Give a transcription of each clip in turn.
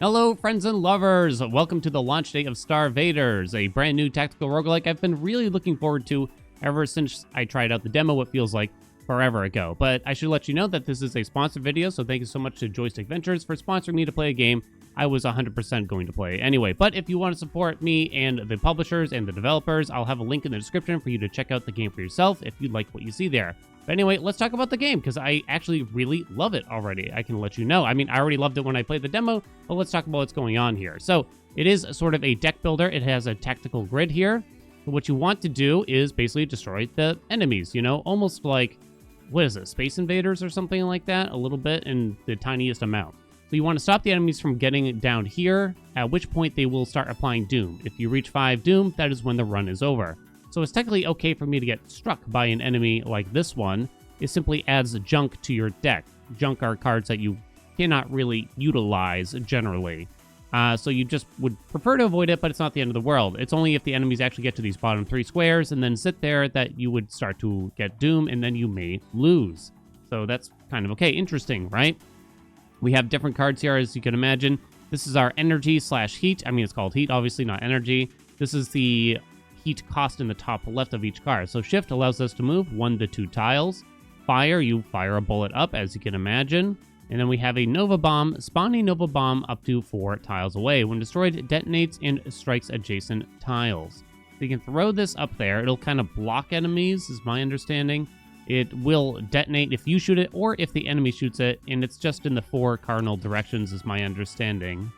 Hello, friends and lovers! Welcome to the launch date of Starvaders, a brand new tactical roguelike I've been really looking forward to ever since I tried out the demo, what feels like forever ago. But I should let you know that this is a sponsored video, so thank you so much to Joystick Ventures for sponsoring me to play a game I was 100% going to play anyway. But if you want to support me and the publishers and the developers, I'll have a link in the description for you to check out the game for yourself if you like what you see there. But anyway, let's talk about the game, because I actually really love it already. I can let you know. I mean, I already loved it when I played the demo, but let's talk about what's going on here. So, it is sort of a deck builder. It has a tactical grid here. But what you want to do is basically destroy the enemies, you know? Almost like, what is it, Space Invaders or something like that? A little bit in the tiniest amount. So you want to stop the enemies from getting down here, at which point they will start applying Doom. If you reach 5 Doom, that is when the run is over. So it's technically okay for me to get struck by an enemy like this one. It simply adds junk to your deck. Junk are cards that you cannot really utilize generally. So you just would prefer to avoid it, but it's not the end of the world. It's only if the enemies actually get to these bottom 3 squares and then sit there that you would start to get Doom, and then you may lose. So that's kind of okay. Interesting, right? We have different cards here, as you can imagine. This is our energy / heat. I mean, it's called heat, obviously, not energy. This is the heat cost in the top left of each card. So shift allows us to move 1 to 2 tiles. Fire, you fire a bullet up, as you can imagine. And then we have a Nova Bomb, spawning Nova Bomb up to 4 tiles away. When destroyed, it detonates and strikes adjacent tiles. So you can throw this up there. It'll kind of block enemies, is my understanding. It will detonate if you shoot it or if the enemy shoots it, and it's just in the 4 cardinal directions, is my understanding.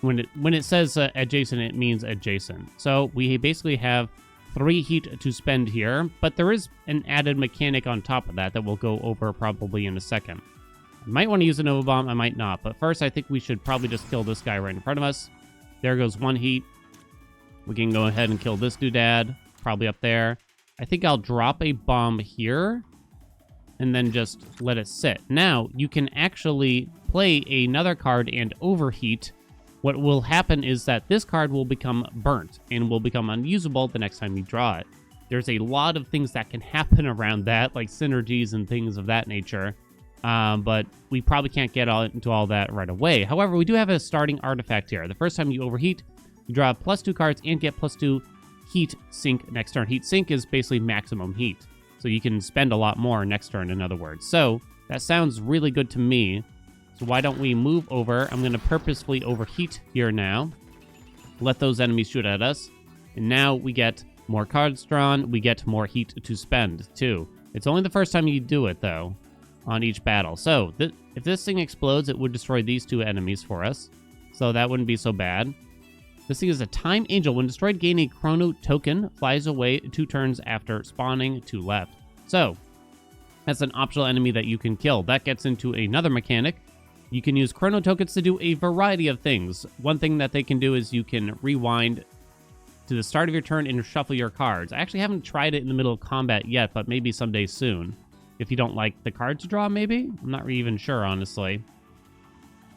When it says adjacent, it means adjacent. So we basically have 3 heat to spend here, but there is an added mechanic on top of that we'll go over probably in a second. I might want to use a Nova Bomb, I might not, but first I think we should probably just kill this guy right in front of us. There goes 1 heat. We can go ahead and kill this doodad, probably up there. I think I'll drop a bomb here and then just let it sit. Now, you can actually play another card and overheat. What will happen is that this card will become burnt and will become unusable the next time you draw it. There's a lot of things that can happen around that, like synergies and things of that nature, but we probably can't get into all that right away. However, we do have a starting artifact here. The first time you overheat, you draw +2 cards and get +2 heat sink next turn. Heat sink is basically maximum heat, so you can spend a lot more next turn, in other words. So that sounds really good to me. So why don't we move over? I'm going to purposefully overheat here now. Let those enemies shoot at us. And now we get more cards drawn. We get more heat to spend, too. It's only the first time you do it, though, on each battle. So if this thing explodes, it would destroy these 2 enemies for us. So that wouldn't be so bad. This thing is a Time Angel. When destroyed, gain a Chrono token. Flies away 2 turns after spawning to left. So that's an optional enemy that you can kill. That gets into another mechanic. You can use Chrono tokens to do a variety of things. One thing that they can do is you can rewind to the start of your turn and shuffle your cards. I actually haven't tried it in the middle of combat yet, but maybe someday soon. If you don't like the card to draw, maybe? I'm not even sure, honestly.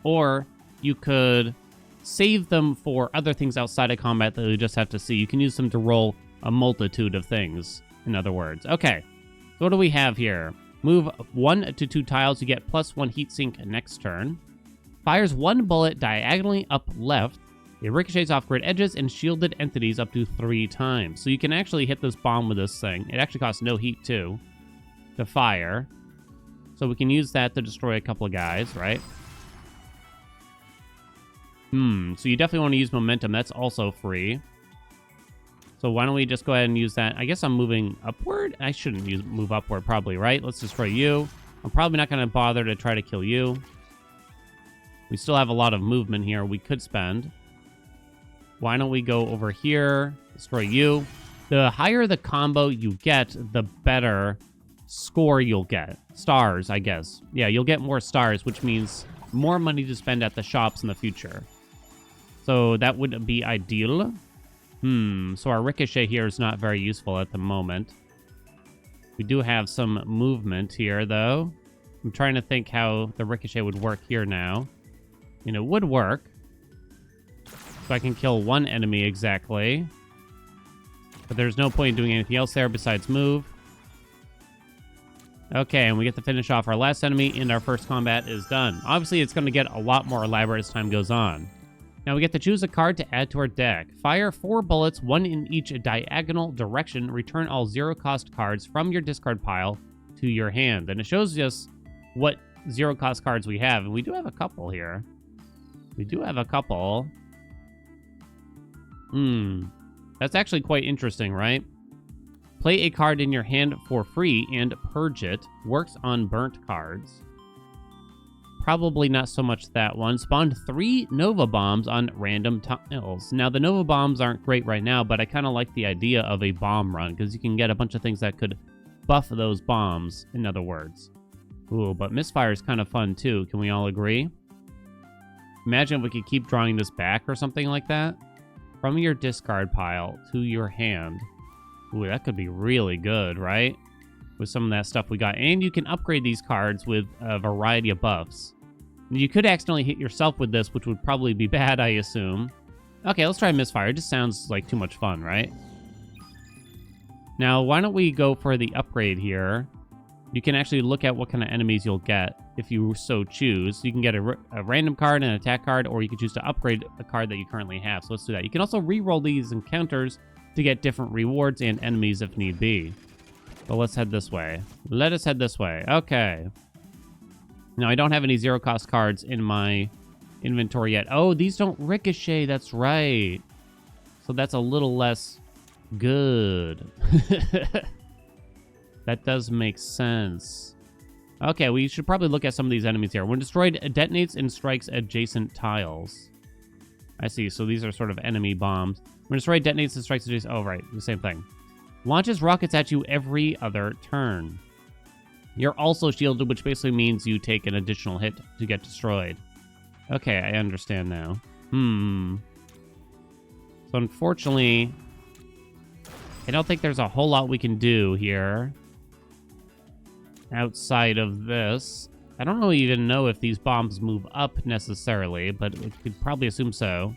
Or you could save them for other things outside of combat that you just have to see. You can use them to roll a multitude of things, in other words. Okay, so what do we have here? Move 1 to 2 tiles, you get +1 heat sink next turn. Fires 1 bullet diagonally up left. It ricochets off grid edges and shielded entities up to 3 times. So you can actually hit this bomb with this thing. It actually costs no heat, too, to fire. So we can use that to destroy a couple of guys, right? So you definitely want to use momentum. That's also free. So why don't we just go ahead and use that? I guess I'm moving upward. I shouldn't move upward, probably, right? Let's destroy you. I'm probably not going to bother to try to kill you. We still have a lot of movement here we could spend. Why don't we go over here, destroy you? The higher the combo you get, the better score you'll get. Stars, I guess. Yeah, you'll get more stars, which means more money to spend at the shops in the future. So that would be ideal. So our ricochet here is not very useful at the moment. We do have some movement here, though. I'm trying to think how the ricochet would work here now. And it would work. So I can kill 1 enemy exactly. But there's no point in doing anything else there besides move. Okay, and we get to finish off our last enemy, and our first combat is done. Obviously, it's going to get a lot more elaborate as time goes on. Now we get to choose a card to add to our deck. Fire 4 bullets, 1 in each diagonal direction. Return all 0-cost cards from your discard pile to your hand. And it shows us what 0-cost cards we have. And we do have a couple here. We do have a couple. That's actually quite interesting, right? Play a card in your hand for free and purge it. Works on burnt cards. Probably not so much that one. Spawned 3 Nova Bombs on random tiles. Now, the Nova Bombs aren't great right now, but I kind of like the idea of a bomb run, because you can get a bunch of things that could buff those bombs, in other words. Ooh, but Misfire is kind of fun, too. Can we all agree? Imagine if we could keep drawing this back or something like that. From your discard pile to your hand. Ooh, that could be really good, right? With some of that stuff we got. And you can upgrade these cards with a variety of buffs. You could accidentally hit yourself with this, which would probably be bad, I assume. Okay, let's try Misfire. It just sounds like too much fun, right? Now, why don't we go for the upgrade here? You can actually look at what kind of enemies you'll get if you so choose. You can get a random card, an attack card, or you can choose to upgrade a card that you currently have. So let's do that. You can also re-roll these encounters to get different rewards and enemies if need be. But let's head this way. Let us head this way. Okay. Now, I don't have any 0-cost cards in my inventory yet. Oh, these don't ricochet. That's right. So that's a little less good. That does make sense. Okay, we should probably look at some of these enemies here. When destroyed, it detonates and strikes adjacent tiles. I see. So these are sort of enemy bombs. When destroyed, detonates and strikes adjacent... Oh, right. The same thing. Launches rockets at you every other turn. You're also shielded, which basically means you take an additional hit to get destroyed. Okay, I understand now. So unfortunately, I don't think there's a whole lot we can do here outside of this. I don't even know if these bombs move up necessarily, but we could probably assume so.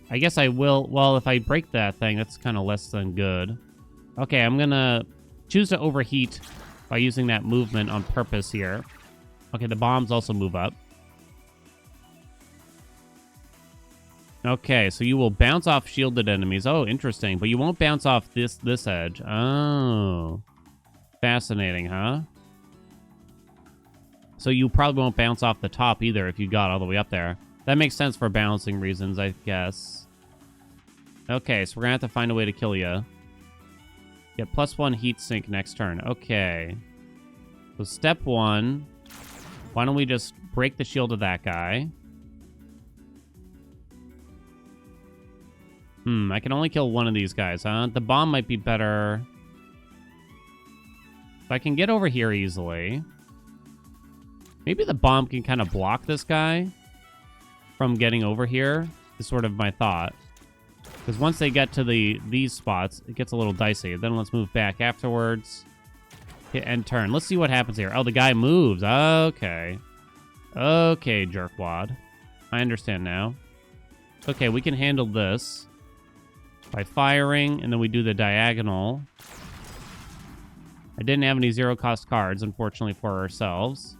I guess I will... Well, if I break that thing, that's kind of less than good. Okay, I'm gonna choose to overheat by using that movement on purpose here. Okay, the bombs also move up. Okay, so you will bounce off shielded enemies. Oh, interesting. But you won't bounce off this edge. Oh. Fascinating, huh? So you probably won't bounce off the top either if you got all the way up there. That makes sense for balancing reasons, I guess. Okay, so we're gonna have to find a way to kill you. Get +1 heat sink next turn. Okay. So step 1. Why don't we just break the shield of that guy? I can only kill one of these guys, huh? The bomb might be better. If I can get over here easily. Maybe the bomb can kind of block this guy from getting over here, is sort of my thought. Because once they get to these spots, it gets a little dicey. Then let's move back afterwards. Hit end turn. Let's see what happens here. Oh, the guy moves. Okay. Okay, jerkwad. I understand now. Okay, we can handle this by firing, and then we do the diagonal. I didn't have any 0-cost cards, unfortunately, for ourselves.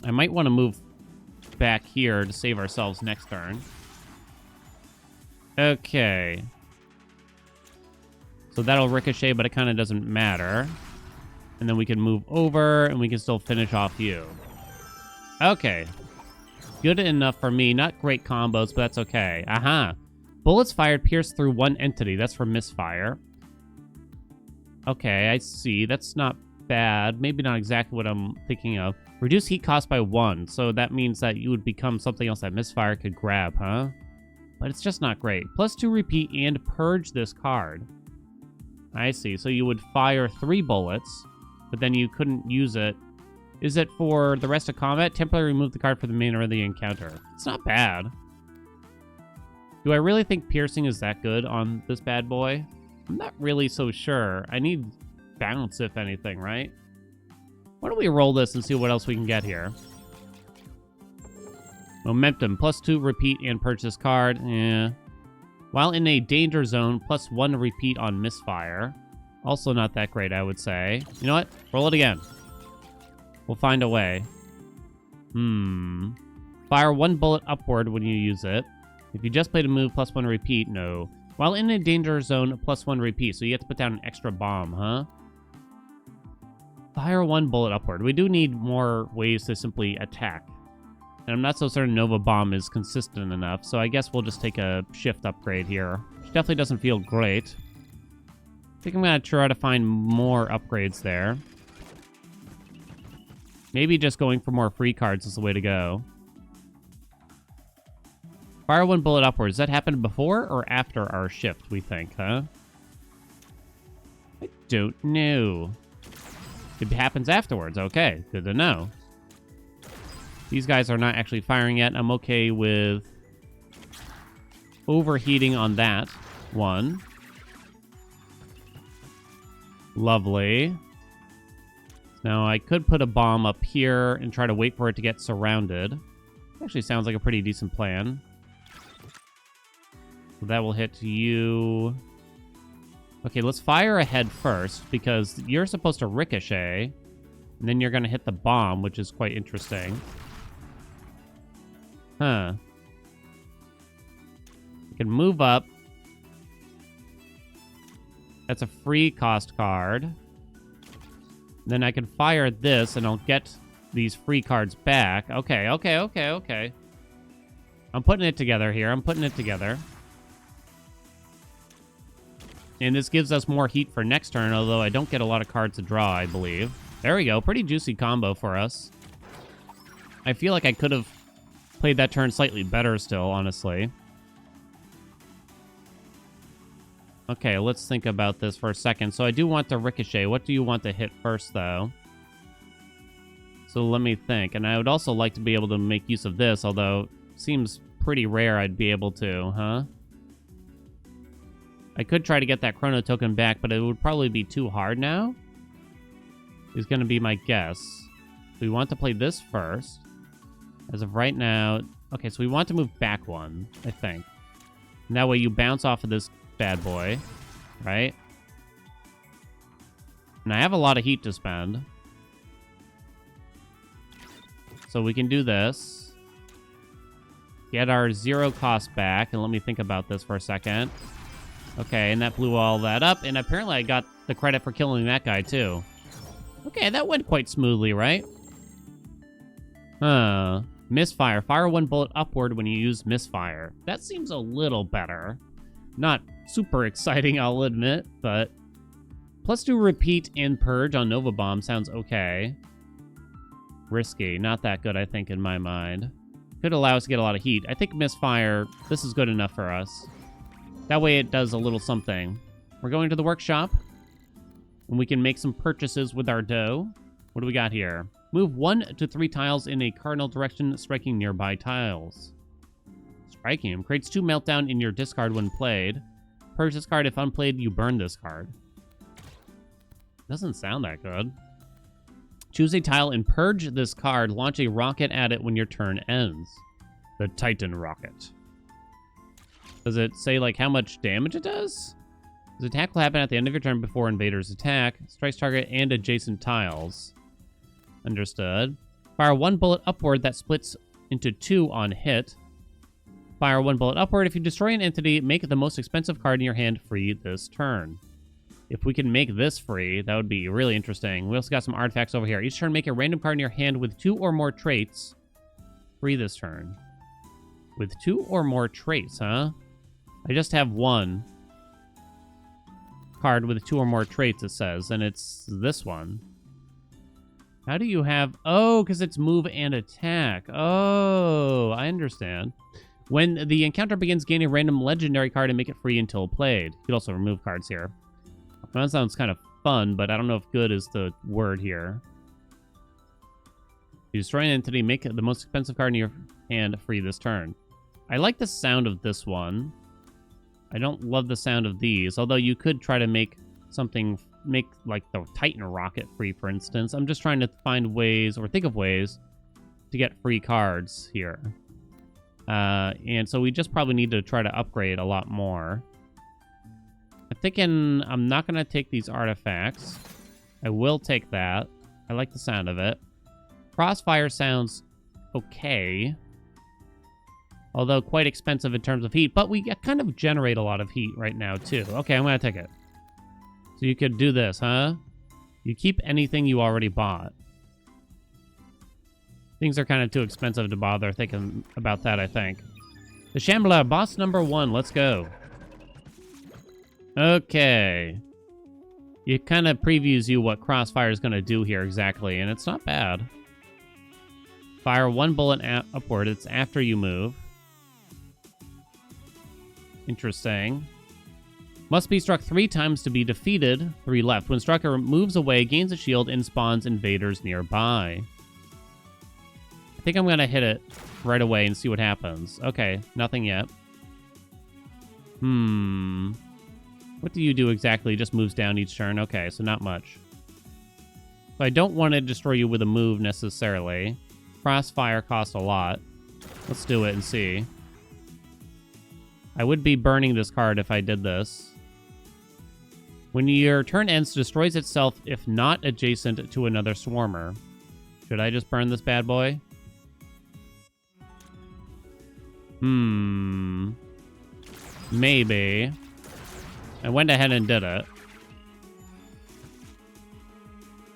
I might want to move back here to save ourselves next turn. Okay. So that'll ricochet, but it kind of doesn't matter. And then we can move over, and we can still finish off you. Okay. Good enough for me. Not great combos, but that's okay. Aha. Bullets fired pierce through one entity. That's for misfire. Okay, I see. That's not bad. Maybe not exactly what I'm thinking of. Reduce heat cost by 1. So that means that you would become something else that misfire could grab, huh? But it's just not great. +2 repeat and purge this card. I see. So you would fire 3 bullets, but then you couldn't use it. Is it for the rest of combat? Temporarily remove the card for the main or the encounter. It's not bad. Do I really think piercing is that good on this bad boy? I'm not really so sure. I need bounce, if anything, right? Why don't we roll this and see what else we can get here? Momentum. +2 repeat and purchase card. Yeah. While in a danger zone, +1 repeat on misfire. Also not that great, I would say. You know what? Roll it again. We'll find a way. Fire 1 bullet upward when you use it. If you just played a move, +1 repeat, no. While in a danger zone, +1 repeat. So you have to put down an extra bomb, huh? Fire 1 bullet upward. We do need more ways to simply attack. And I'm not so certain Nova Bomb is consistent enough, so I guess we'll just take a shift upgrade here. Which definitely doesn't feel great. I think I'm going to try to find more upgrades there. Maybe just going for more free cards is the way to go. Fire 1 bullet upwards. Does that happen before or after our shift, we think, huh? I don't know. It happens afterwards. Okay, good to know. These guys are not actually firing yet. I'm okay with overheating on that one. Lovely. Now, I could put a bomb up here and try to wait for it to get surrounded. Actually sounds like a pretty decent plan. So that will hit you. Okay, let's fire ahead first, because you're supposed to ricochet, and then you're going to hit the bomb, which is quite interesting. Huh. You can move up. That's a free cost card. Then I can fire this, and I'll get these free cards back. Okay. I'm putting it together here. And this gives us more heat for next turn, although I don't get a lot of cards to draw, I believe. There we go. Pretty juicy combo for us. I feel like I could have played that turn slightly better still, honestly. Okay, let's think about this for a second. So I do want to ricochet. What do you want to hit first, though? So let me think. And I would also like to be able to make use of this, although it seems pretty rare I'd be able to, huh? I could try to get that chrono token back, but it would probably be too hard now. Is going to be my guess. We want to play this first. As of right now... Okay, so we want to move back one, I think. And that way you bounce off of this bad boy, right? And I have a lot of heat to spend. So we can do this. Get our 0 cost back, and let me think about this for a second. Okay, and that blew all that up, and apparently I got the credit for killing that guy, too. Okay, that went quite smoothly, right? Misfire. Fire 1 bullet upward when you use misfire. That seems a little better. Not super exciting, I'll admit, but... +2 repeat and purge on Nova Bomb sounds okay. Risky. Not that good, I think, in my mind. Could allow us to get a lot of heat. I think misfire, this is good enough for us. That way it does a little something. We're going to the workshop. And we can make some purchases with our dough. What do we got here? Move 1 to 3 tiles in a cardinal direction, striking nearby tiles. Striking them. Creates 2 meltdown in your discard when played. Purge this card. If unplayed, you burn this card. Doesn't sound that good. Choose a tile and purge this card. Launch a rocket at it when your turn ends. The Titan Rocket. Does it say, like, how much damage it does? This attack will happen at the end of your turn before invaders attack. Strikes target and adjacent tiles. Understood. Fire 1 bullet upward that splits into 2 on hit. Fire 1 bullet upward. If you destroy an entity, make the most expensive card in your hand free this turn. If we can make this free, that would be really interesting. We also got some artifacts over here. Each turn, make a random card in your hand with 2 or more traits free this turn. With 2 or more traits, huh? I just have 1 card with 2 or more traits, it says, and it's this one. How do you have... Oh, because it's move and attack. Oh, I understand. When the encounter begins, gain a random legendary card and make it free until played. You could also remove cards here. That sounds kind of fun, but I don't know if good is the word here. You destroy an entity, make the most expensive card in your hand free this turn. I like the sound of this one. I don't love the sound of these, although you could try to make something, make like the Titan Rocket free, for instance. I'm just trying to find ways, or think of ways, to get free cards here. And so we just probably need to try to upgrade a lot more. I thinking I'm not going to take these artifacts. I will take that. I like the sound of it. Crossfire sounds okay. Although quite expensive in terms of heat. But we kind of generate a lot of heat right now, too. Okay, I'm going to take it. So you could do this, huh? You keep anything you already bought. Things are kind of too expensive to bother thinking about that, I think. The Shambler, boss number 1. Let's go. Okay. It kind of previews you what Crossfire is going to do here exactly, and it's not bad. Fire 1 bullet upward. It's after you move. Interesting. Must be struck 3 times to be defeated. 3 left. When struck, it moves away, gains a shield, and spawns invaders nearby. I think I'm going to hit it right away and see what happens. Okay, nothing yet. What do you do exactly? It just moves down each turn. Okay, so not much. So I don't want to destroy you with a move necessarily. Crossfire costs a lot. Let's do it and see. I would be burning this card if I did this. When your turn ends, destroys itself if not adjacent to another swarmer. Should I just burn this bad boy? Maybe. I went ahead and did it.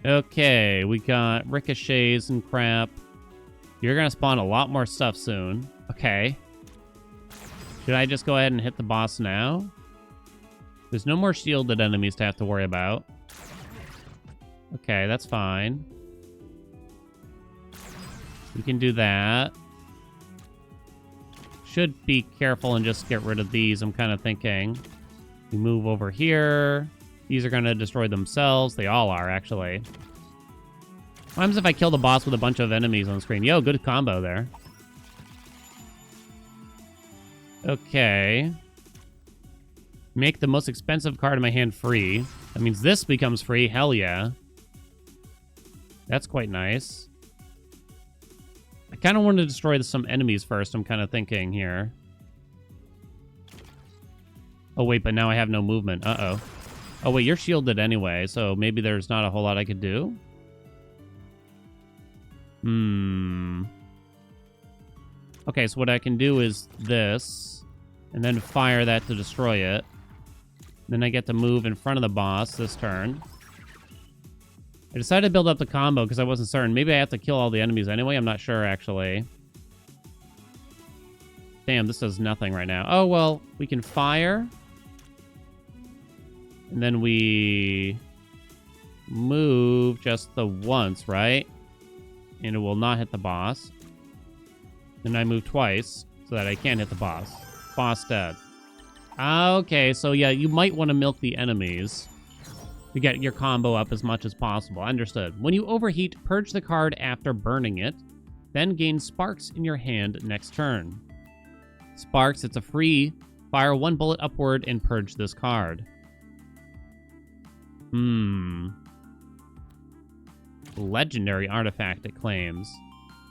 Okay, we got ricochets and crap. You're gonna spawn a lot more stuff soon. Okay. Should I just go ahead and hit the boss now? There's no more shielded enemies to have to worry about. Okay, that's fine. We can do that. Should be careful and just get rid of these, I'm kind of thinking. We move over here. These are going to destroy themselves. They all are, actually. What happens if I kill the boss with a bunch of enemies on screen? Yo, good combo there. Okay. Make the most expensive card in my hand free. That means this becomes free. Hell yeah. That's quite nice. I kind of want to destroy some enemies first, I'm kind of thinking here. Oh, wait, but now I have no movement. Uh-oh. Oh, wait, you're shielded anyway, so maybe there's not a whole lot I could do? Okay, so what I can do is this, and then fire that to destroy it. Then I get to move in front of the boss this turn. I decided to build up the combo because I wasn't certain. Maybe I have to kill all the enemies anyway. I'm not sure, actually. Damn, this does nothing right now. Oh, well, we can fire. And then we move just the once, right? And it will not hit the boss. Then I move twice so that I can't hit the boss. Boss dead. Okay, so yeah, you might want to milk the enemies to get your combo up as much as possible. Understood. When you overheat, purge the card after burning it, then gain sparks in your hand next turn. Sparks, it's a free. Fire 1 bullet upward and purge this card. Legendary artifact, it claims.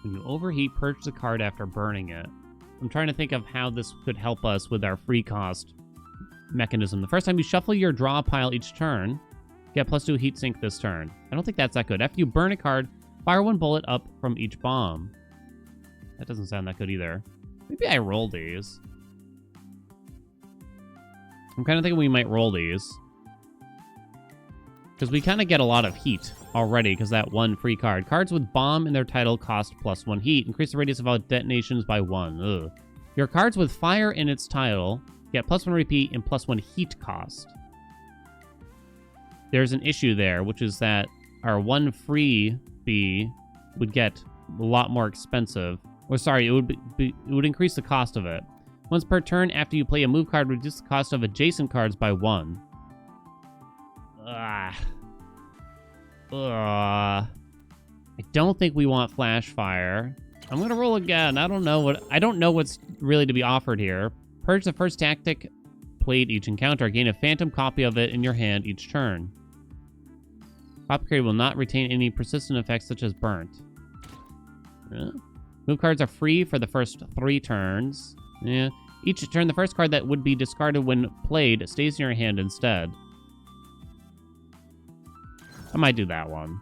When you overheat, purge the card after burning it. I'm trying to think of how this could help us with our free cost mechanism. The first time you shuffle your draw pile each turn, get +2 heat sink this turn. I don't think that's that good. After you burn a card, fire 1 bullet up from each bomb. That doesn't sound that good either. Maybe I roll these. I'm kind of thinking we might roll these. Because we kind of get a lot of heat already because that one free card. Cards with bomb in their title cost +1 heat. Increase the radius of all detonations by 1. Ugh. Your cards with fire in its title get +1 repeat and +1 heat cost. There's an issue there, which is that our one freebie would get a lot more expensive. Or sorry, it would increase the cost of it. Once per turn, after you play a move card, reduce the cost of adjacent cards by 1. I don't think we want flash fire. I'm gonna roll again. I don't know what's really to be offered here. Purge the first tactic played each encounter. Gain a phantom copy of it in your hand each turn. Apothecary will not retain any persistent effects such as burnt. Move cards are free for the first 3 turns. Yeah. Each turn, the first card that would be discarded when played stays in your hand instead. I might do that one.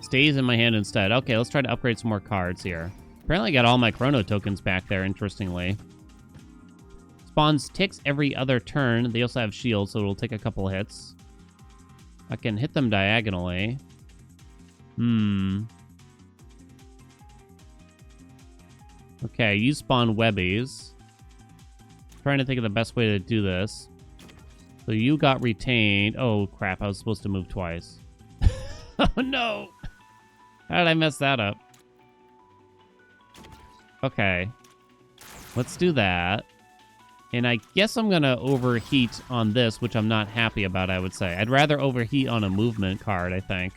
Stays in my hand instead. Okay, let's try to upgrade some more cards here. Apparently I got all my chrono tokens back there, interestingly. Spawns ticks every other turn. They also have shields, so it'll take a couple hits. I can hit them diagonally. Okay, you spawn webbies. Trying to think of the best way to do this. So you got retained. Oh, crap. I was supposed to move twice. Oh, no. How did I mess that up? Okay. Let's do that. And I guess I'm going to overheat on this, which I'm not happy about, I would say. I'd rather overheat on a movement card, I think.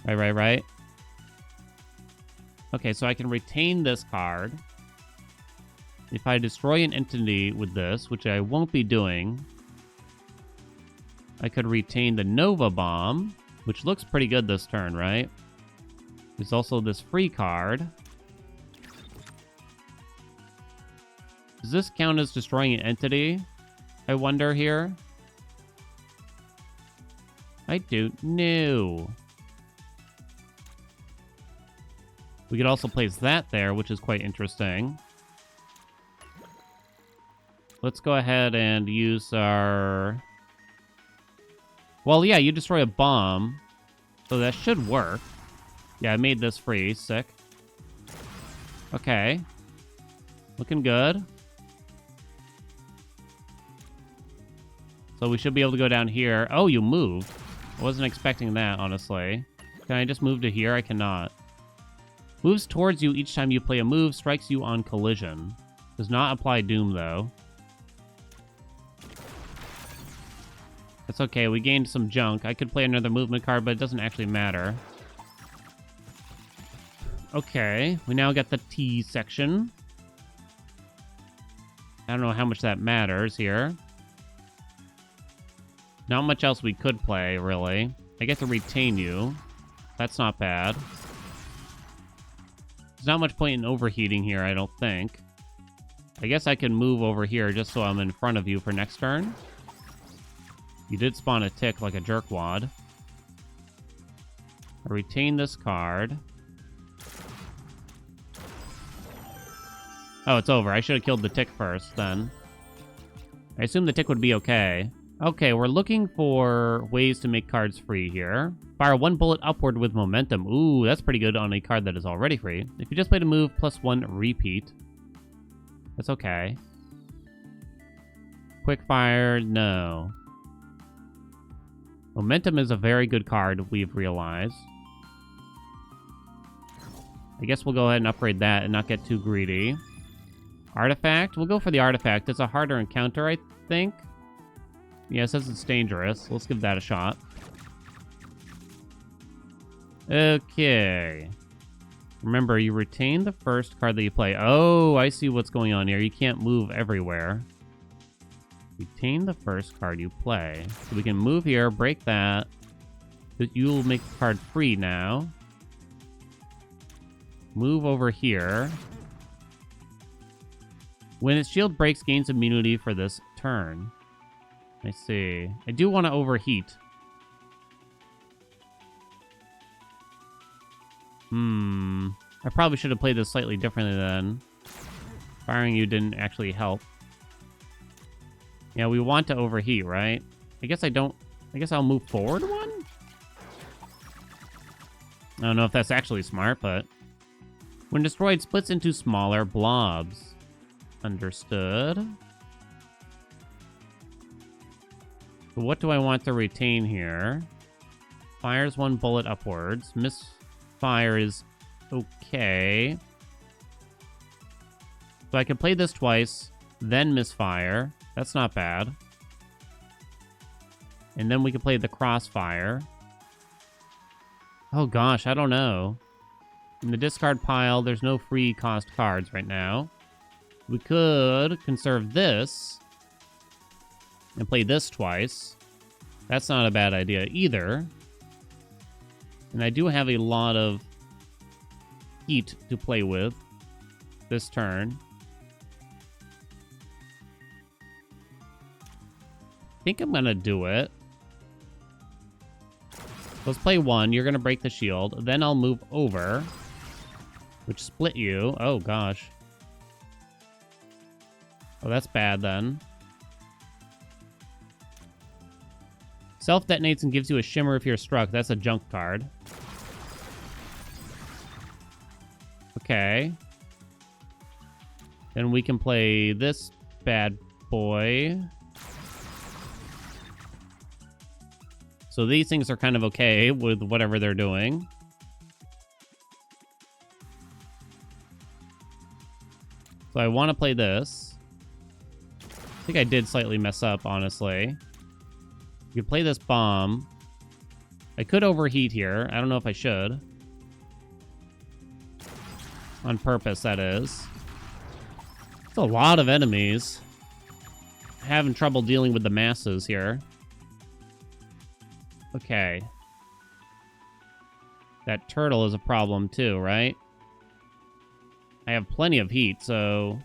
Right. Okay, so I can retain this card. If I destroy an entity with this, which I won't be doing, I could retain the Nova Bomb, which looks pretty good this turn, right? There's also this free card. Does this count as destroying an entity? I wonder here. I don't know. We could also place that there, which is quite interesting. Let's go ahead and use our... Well, yeah, you destroy a bomb, so that should work. Yeah, I made this free. Sick. Okay. Looking good. So we should be able to go down here. Oh, you moved. I wasn't expecting that, honestly. Can I just move to here? I cannot. Moves towards you each time you play a move, strikes you on collision. Does not apply Doom, though. That's okay, we gained some junk. I could play another movement card, but it doesn't actually matter. Okay, we now got the T section. I don't know how much that matters here. Not much else we could play, really. I get to retain you. That's not bad. There's not much point in overheating here, I don't think. I guess I can move over here just so I'm in front of you for next turn. You did spawn a tick like a jerkwad. I retain this card. Oh, it's over. I should have killed the tick first, then. I assume the tick would be okay. Okay, we're looking for ways to make cards free here. Fire one bullet upward with momentum. Ooh, that's pretty good on a card that is already free. If you just played a move, +1 repeat. That's okay. Quick fire, no. Momentum is a very good card, we've realized. I guess we'll go ahead and upgrade that and not get too greedy. Artifact? We'll go for the artifact. It's a harder encounter, I think. Yeah, it says it's dangerous. Let's give that a shot. Okay. Remember, you retain the first card that you play. Oh, I see what's going on here. You can't move everywhere. Retain the first card you play. So we can move here, break that. You'll make the card free now. Move over here. When its shield breaks, gains immunity for this turn. I see. I do want to overheat. I probably should have played this slightly differently then. Firing you didn't actually help. Yeah, we want to overheat, right? I guess I don't... I guess I'll move forward one? I don't know if that's actually smart, but... When destroyed, splits into smaller blobs. Understood. So what do I want to retain here? Fires one bullet upwards. Misfire is okay. So I can play this twice, then misfire. That's not bad. And then we can play the crossfire. Oh gosh, I don't know. In the discard pile, there's no free cost cards right now. We could conserve this and play this twice. That's not a bad idea either. And I do have a lot of heat to play with this turn. think I'm gonna do it. Let's play one. You're gonna break the shield. Then I'll move over, which split you. Oh, gosh. Oh, that's bad then. Self-detonates and gives you a shimmer if you're struck. That's a junk card. Okay. Then we can play this bad boy. So these things are kind of okay with whatever they're doing. So I want to play this. I think I did slightly mess up, honestly. You could play this bomb. I could overheat here. I don't know if I should. On purpose, that is. It's a lot of enemies. Having trouble dealing with the masses here. Okay. That turtle is a problem too, right? I have plenty of heat, so...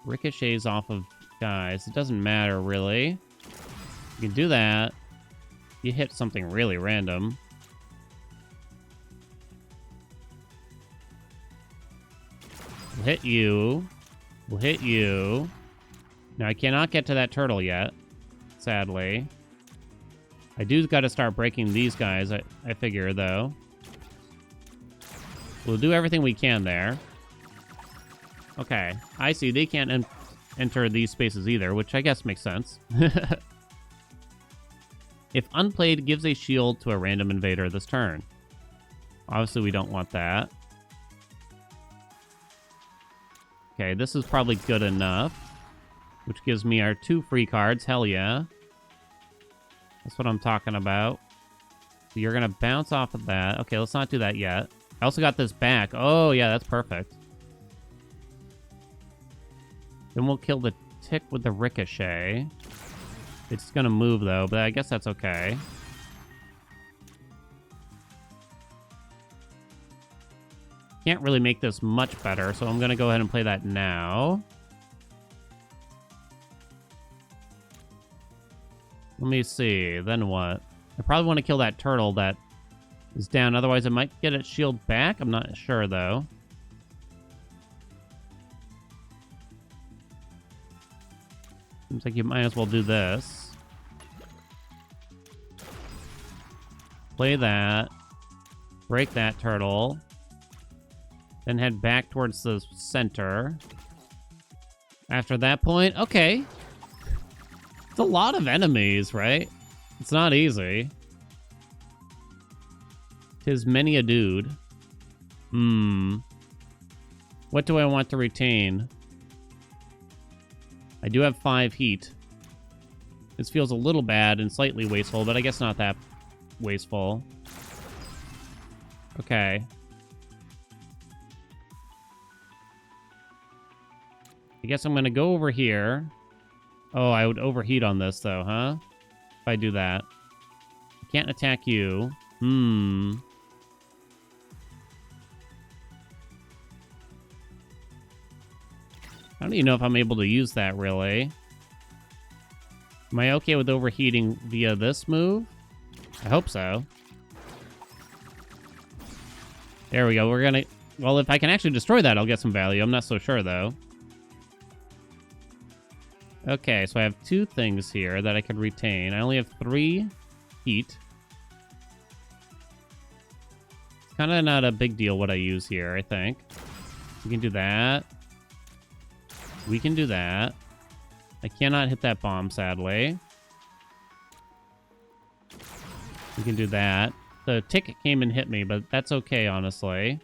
ricochets off of guys. It doesn't matter, really. You can do that. You hit something really random. We'll hit you. We'll hit you. Now, I cannot get to that turtle yet, sadly. I do got to start breaking these guys, I figure, though. We'll do everything we can there. Okay, I see. They can't enter these spaces either, which I guess makes sense. If unplayed, gives a shield to a random invader this turn. Obviously, we don't want that. Okay, this is probably good enough. Which gives me our 2 free cards. Hell yeah. That's what I'm talking about. So you're going to bounce off of that. Okay, let's not do that yet. I also got this back. Oh, yeah, that's perfect. Then we'll kill the tick with the ricochet. It's going to move, though, but I guess that's okay. Can't really make this much better, so I'm going to go ahead and play that now. Let me see. Then what? I probably want to kill that turtle that is down. Otherwise, it might get its shield back. I'm not sure, though. Seems like you might as well do this. Play that. Break that turtle. Then head back towards the center. After that point, okay. It's a lot of enemies, right? It's not easy. 'Tis many a dude. What do I want to retain? I do have 5 heat. This feels a little bad and slightly wasteful, but I guess not that wasteful. Okay. I guess I'm going to go over here. Oh, I would overheat on this, though, huh? If I do that. I can't attack you. I don't even know if I'm able to use that, really. Am I okay with overheating via this move? I hope so. There we go. We're gonna... Well, if I can actually destroy that, I'll get some value. I'm not so sure, though. Okay, so I have 2 things here that I could retain. I only have 3 heat. It's kind of not a big deal what I use here, I think. We can do that. We can do that. I cannot hit that bomb, sadly. We can do that. The tick came and hit me, but that's okay, honestly.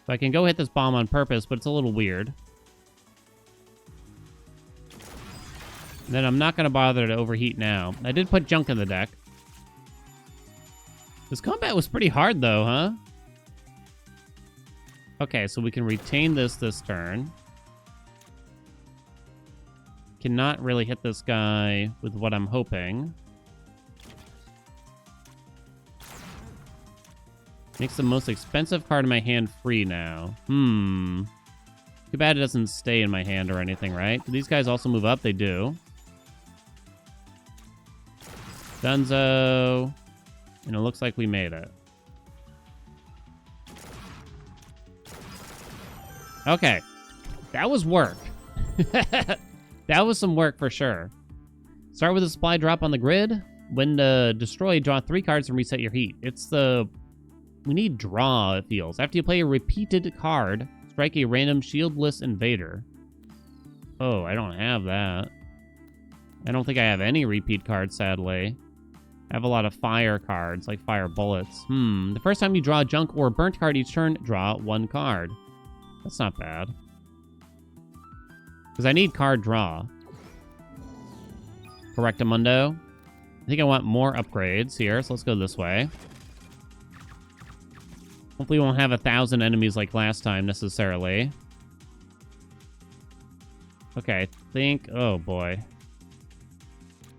So I can go hit this bomb on purpose, but it's a little weird. And then I'm not going to bother to overheat now. I did put junk in the deck. This combat was pretty hard, though, huh? Okay, so we can retain this turn. Cannot really hit this guy with what I'm hoping. Makes the most expensive card in my hand free now. Too bad it doesn't stay in my hand or anything, right? Do these guys also move up? They do. Dunzo. And it looks like we made it. Okay. That was work. That was some work for sure. Start with a supply drop on the grid. When destroyed, draw 3 cards and reset your heat. It's the... We need draw, it feels. After you play a repeated card, strike a random shieldless invader. Oh, I don't have that. I don't think I have any repeat cards, sadly. I have a lot of fire cards, like fire bullets. The first time you draw a junk or burnt card each turn, draw 1 card. That's not bad. Because I need card draw. Correctamundo. I think I want more upgrades here, so let's go this way. Hopefully we won't have 1,000 enemies like last time, necessarily. Okay, I think... Oh, boy.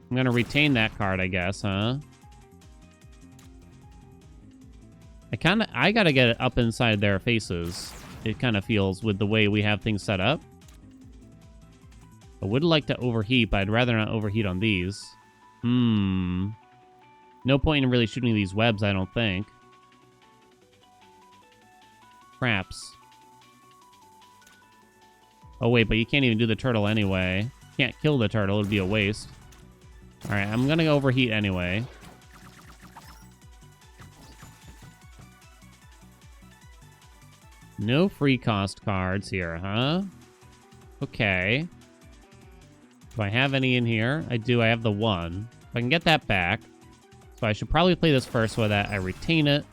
I'm gonna retain that card, I guess, huh? I gotta get it up inside their faces. It kind of feels with the way we have things set up. I would like to overheat, but I'd rather not overheat on these. No point in really shooting these webs, I don't think. Craps. Oh, wait, but you can't even do the turtle anyway. Can't kill the turtle, it'd be a waste. Alright, I'm gonna overheat anyway. No free cost cards here, huh? Okay. Do I have any in here? I do, I have the 1. If I can get that back. So I should probably play this first so that I retain it.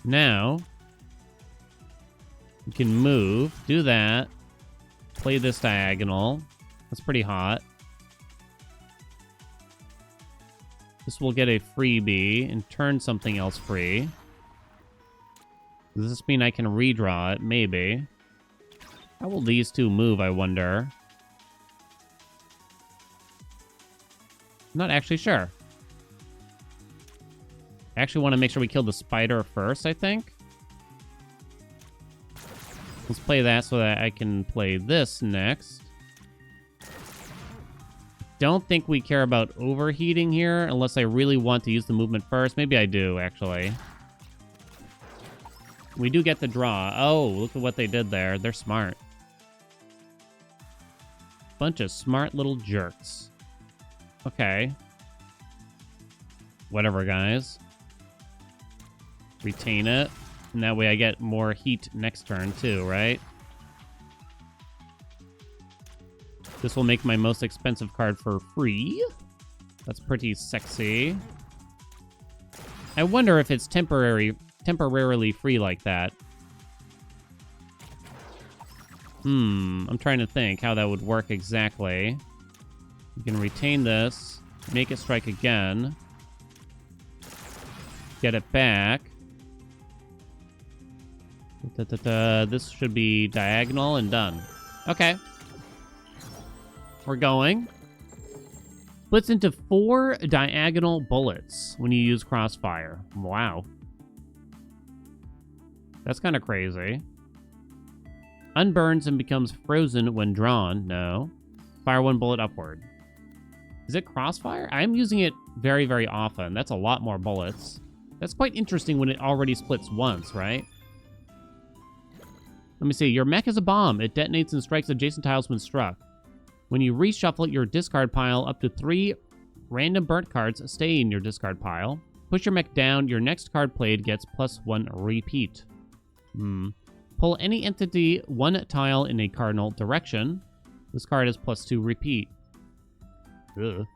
Now, we can move, do that, play this diagonal. That's pretty hot. This will get a freebie and turn something else free. Does this mean I can redraw it? Maybe. How will these two move, I wonder? I'm not actually sure. I actually want to make sure we kill the spider first, I think. Let's play that so that I can play this next. Don't think we care about overheating here unless I really want to use the movement first. Maybe I do, actually. We do get the draw. Oh, look at what they did there. They're smart. Bunch of smart little jerks. Okay. Whatever, guys. Retain it. And that way I get more heat next turn, too, right? This will make my most expensive card for free. That's pretty sexy. I wonder if it's temporarily free like that. I'm trying to think how that would work exactly. You can retain this, make it strike again, get it back. This should be diagonal and done. Okay. We're going. Splits into 4 diagonal bullets when you use crossfire. Wow. That's kind of crazy. Unburns and becomes frozen when drawn. No. Fire 1 bullet upward. Is it crossfire? I'm using it very, very often. That's a lot more bullets. That's quite interesting when it already splits once, right? Let me see. Your mech is a bomb. It detonates and strikes adjacent tiles when struck. When you reshuffle your discard pile, up to 3 random burnt cards stay in your discard pile. Push your mech down. Your next card played gets +1 repeat. Pull any entity 1 tile in a cardinal direction. This card is +2 repeat. Ugh.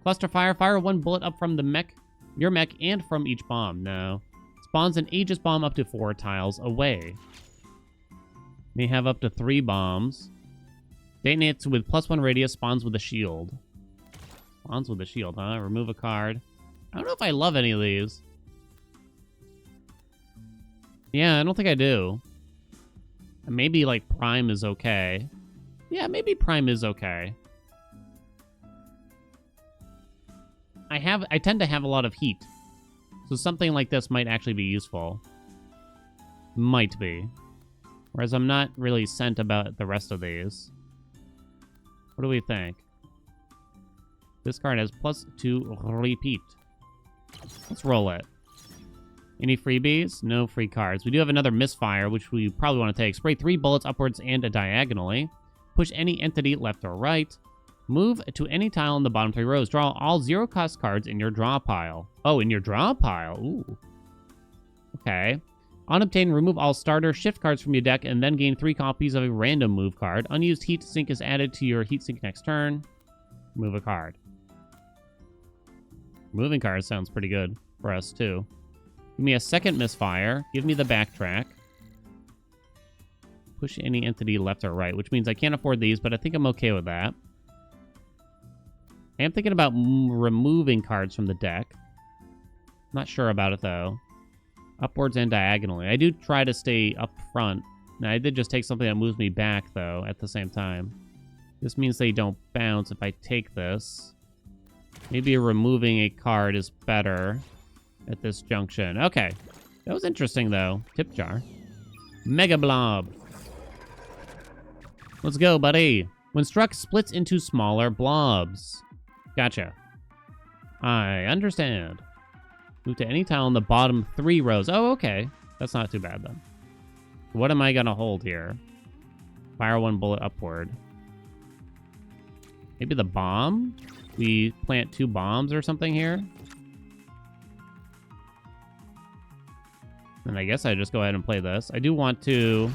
Cluster fire. Fire 1 bullet up from the mech, your mech, and from each bomb. No. Spawns an Aegis bomb up to 4 tiles away. May have up to 3 bombs. Detonates with +1 radius. Spawns with a shield. Spawns with a shield, huh? Remove a card. I don't know if I love any of these. Yeah, I don't think I do. Maybe, like, Prime is okay. Yeah, maybe Prime is okay. I tend to have a lot of heat. So something like this might actually be useful. Might be. Whereas I'm not really sent about the rest of these. What do we think? This card has +2 repeat. Let's roll it. Any freebies? No free cards. We do have another misfire, which we probably want to take. Spray 3 bullets upwards and diagonally. Push any entity left or right. Move to any tile in the bottom 3 rows. Draw all 0-cost cards in your draw pile. Oh, in your draw pile. Ooh. Okay. On obtain, remove all starter shift cards from your deck and then gain 3 copies of a random move card. Unused heat sink is added to your heat sink next turn. Move a card. Moving cards sounds pretty good for us, too. Give me a second misfire. Give me the backtrack. Push any entity left or right, which means I can't afford these, but I think I'm okay with that. I am thinking about removing cards from the deck. Not sure about it, though. Upwards and diagonally. I do try to stay up front. Now, I did just take something that moves me back, though, at the same time. This means they don't bounce if I take this. Maybe removing a card is better at this junction. Okay. That was interesting, though. Tip jar. Mega Blob. Let's go, buddy. When struck, splits into smaller blobs. Gotcha. I understand. Move to any tile in the bottom 3 rows. Oh, okay. That's not too bad, then. What am I going to hold here? Fire 1 bullet upward. Maybe the bomb? We plant 2 bombs or something here? And I guess I just go ahead and play this. I do want to...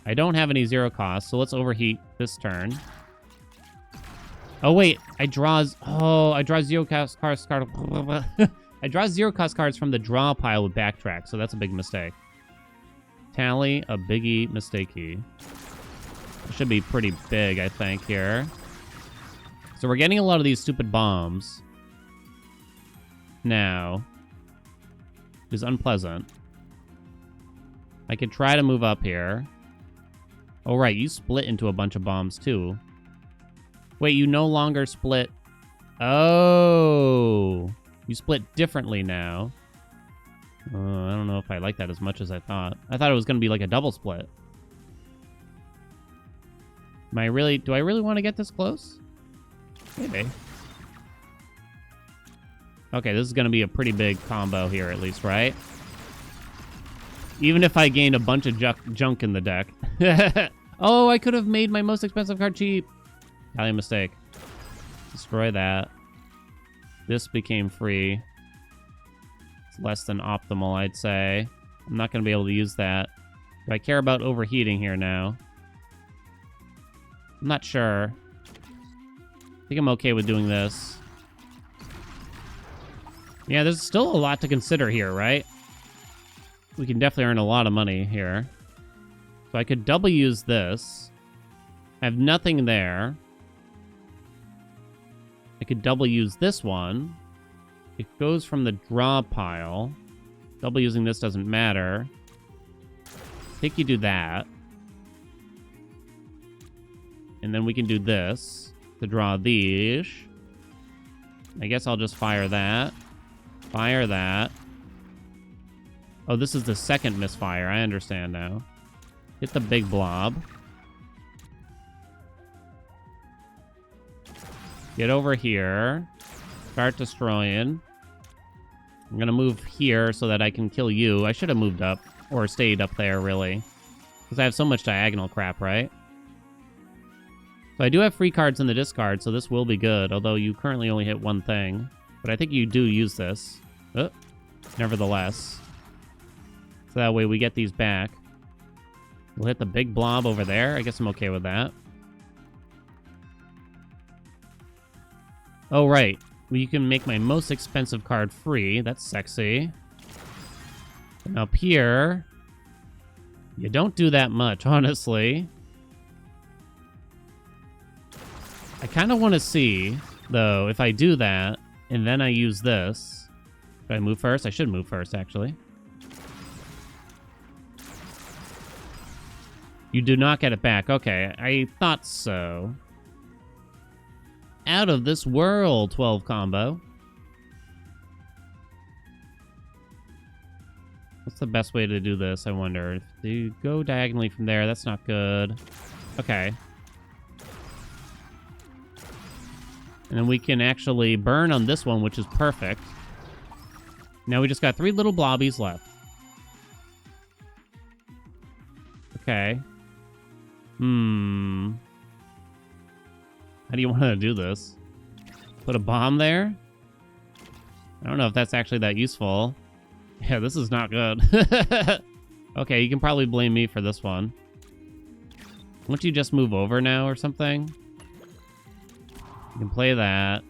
I don't have any 0 cost, so let's overheat this turn. Oh, wait. I draw 0 cost cards. I draw 0 cost cards from the draw pile with backtrack, so that's a big mistake. Tally, a biggie mistakey. It should be pretty big, I think, here. So we're getting a lot of these stupid bombs. Now. It is unpleasant. I could try to move up here. Oh, right. You split into a bunch of bombs, too. Wait, you no longer split. Oh. You split differently now. I don't know if I like that as much as I thought. I thought it was going to be like a double split. Do I really want to get this close? Maybe. Okay, this is going to be a pretty big combo here at least, right? Even if I gained a bunch of junk in the deck. Oh, I could have made my most expensive card cheap. Tally mistake. Destroy that. This became free. It's less than optimal, I'd say. I'm not going to be able to use that. Do I care about overheating here now? I'm not sure. I think I'm okay with doing this. Yeah, there's still a lot to consider here, right? We can definitely earn a lot of money here. So I could double use this. I have nothing there. I could double use this one. It goes from the draw pile. Double using this doesn't matter. I think you do that. And then we can do this to draw these. I guess I'll just fire that. Fire that. Oh, this is the second misfire. I understand now. Hit the big blob. Get over here. Start destroying. I'm going to move here so that I can kill you. I should have moved up. Or stayed up there, really. Because I have so much diagonal crap, right? So I do have free cards in the discard, so this will be good. Although you currently only hit one thing. But I think you do use this. Oh, nevertheless. So that way we get these back. We'll hit the big blob over there. I guess I'm okay with that. Oh, right. Well, you can make my most expensive card free. That's sexy. And up here, you don't do that much, honestly. I kind of want to see, though, if I do that, and then I use this. Do I move first? I should move first, actually. You do not get it back. Okay, I thought so. Out of this world 12 combo. What's the best way to do this, I wonder? If you go diagonally from there, that's not good. Okay. And then we can actually burn on this one, which is perfect. Now we just got 3 little blobbies left. Okay. How do you want to do this? Put a bomb there? I don't know if that's actually that useful. Yeah, this is not good. Okay, you can probably blame me for this one. Won't you just move over now or something? You can play that.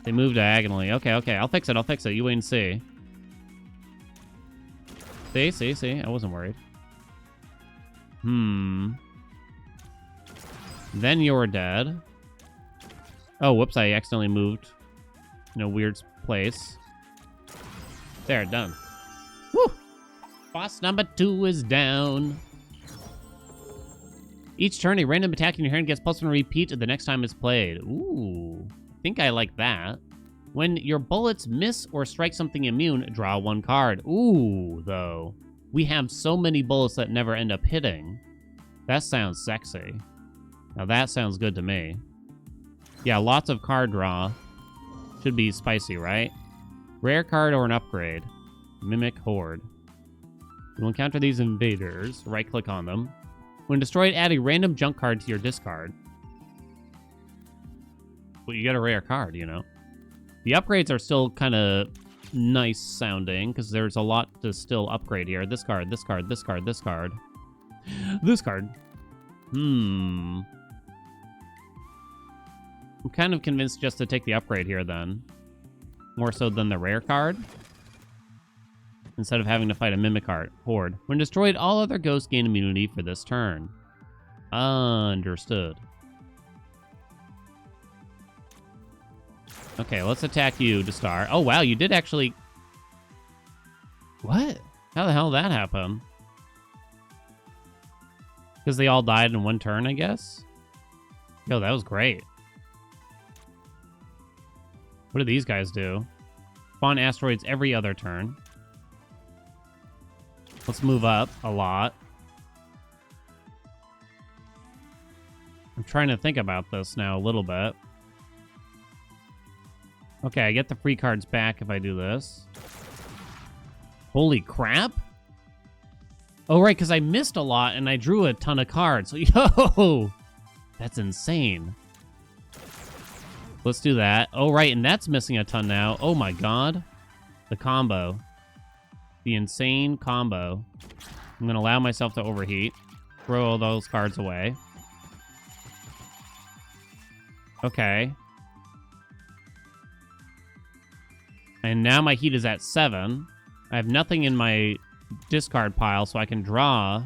They move diagonally. Okay, I'll fix it, You wait and see. See? I wasn't worried. Then you're dead. Oh, whoops, I accidentally moved in a weird place. There, done. Woo! Boss number 2 is down. Each turn, a random attack in your hand gets +1 repeat the next time it's played. Ooh, I think I like that. When your bullets miss or strike something immune, draw 1 card. Ooh, though. We have so many bullets that never end up hitting. That sounds sexy. Now that sounds good to me. Yeah, lots of card draw. Should be spicy, right? Rare card or an upgrade. Mimic Horde. You'll encounter these invaders. Right-click on them. When destroyed, add a random junk card to your discard. Well, you get a rare card, you know. The upgrades are still kind of nice sounding, because there's a lot to still upgrade here. This card, this card, this card, this card. This card. I'm kind of convinced just to take the upgrade here, then. More so than the rare card. Instead of having to fight a Mimic Horde. When destroyed, all other ghosts gain immunity for this turn. Understood. Okay, let's attack you to start. Oh, wow, you did actually... What? How the hell did that happen? Because they all died in 1 turn, I guess? Yo, that was great. What do these guys do? Spawn asteroids every other turn. Let's move up a lot. I'm trying to think about this now a little bit. Okay, I get the free cards back if I do this. Holy crap! Oh, right, because I missed a lot and I drew a ton of cards. So, yo! That's insane. Let's do that. Oh, right, and that's missing a ton now. Oh, my God. The combo. The insane combo. I'm going to allow myself to overheat. Throw all those cards away. Okay. And now my heat is at 7. I have nothing in my discard pile, so I can draw